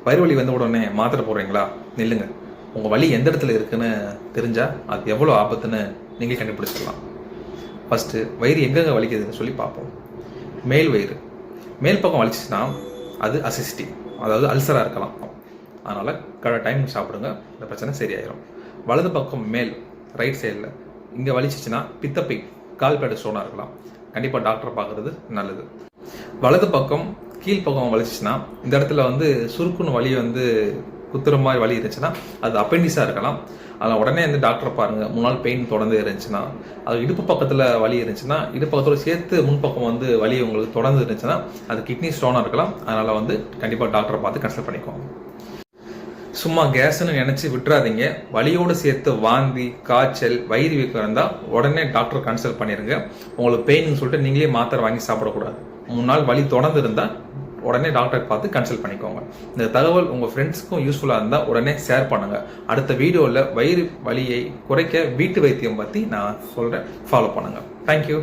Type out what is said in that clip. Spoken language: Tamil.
வயிறு வலி வந்த உடனே மாத்திரை போடுறீங்களா? நில்லுங்க. உங்கள் வலி எந்த இடத்துல இருக்குன்னு தெரிஞ்சால் அது எவ்வளோ ஆபத்துன்னு நீங்கள் கண்டுபிடிச்சிடலாம். ஃபஸ்ட்டு வயிறு எங்கெங்கே வலிக்குதுன்னு சொல்லி பார்ப்போம். மேல் வயிறு மேல் பக்கம் வலிச்சிச்சுன்னா அது அசிஸ்டி, அதாவது அல்சராக இருக்கலாம். அதனால் கரெக்ட் டைம் சாப்பிடுங்க, இந்த பிரச்சனை சரியாயிடும். வலது பக்கம் மேல் ரைட் சைடில் இங்கே வலிச்சிச்சுன்னா பித்தப்பை கால்பேடு ஸ்டோனாக இருக்கலாம். கண்டிப்பாக டாக்டரை பார்க்குறது நல்லது. வலது பக்கம் கீழ்ப்பக்கம் வலிச்சிச்சுன்னா இந்த இடத்துல சுருக்குன்னு வலி குத்துற மாதிரி வலி இருந்துச்சுன்னா அது அப்பெண்டிஸாக இருக்கலாம். அதில் உடனே டாக்டரை பாருங்கள். 3 நாள் பெயின் தொடர்ந்து இருந்துச்சுன்னா, அது இடுப்பு பக்கத்தில் வலி இருந்துச்சுன்னா, இடுப்பு பக்கத்தோடு சேர்த்து முன்பக்கம் வலி உங்களுக்கு தொடர்ந்து இருந்துச்சுன்னா அது கிட்னி ஸ்டோனாக இருக்கலாம். அதனால் கண்டிப்பாக டாக்டரை பார்த்து கன்சல்ட் பண்ணிக்கோங்க. சும்மா கேஸ்ன்னு நினச்சி விட்டுறாதீங்க. வலியோடு சேர்த்து வாந்தி, காய்ச்சல், வயிறு வீக்கம் இருந்தால் உடனே டாக்டரை கன்சல்ட் பண்ணிடுங்க. உங்களுக்கு பெயின்னு சொல்லிட்டு நீங்களே மாத்திரை வாங்கி சாப்பிடக்கூடாது. 3 நாள் வலி தொடர்ந்து இருந்தால் உடனே டாக்டரை பார்த்து கன்சல்ட் பண்ணிக்கோங்க. இந்த தகவல் உங்கள் ஃப்ரெண்ட்ஸ்க்கும் யூஸ்ஃபுல்லாக இருந்தால் உடனே ஷேர் பண்ணுங்கள். அடுத்த வீடியோவில் வயிறு வலியை குறைக்க வீட்டு வைத்தியம் பற்றி நான் சொல்கிறேன், ஃபாலோ பண்ணுங்கள். தேங்க்யூ.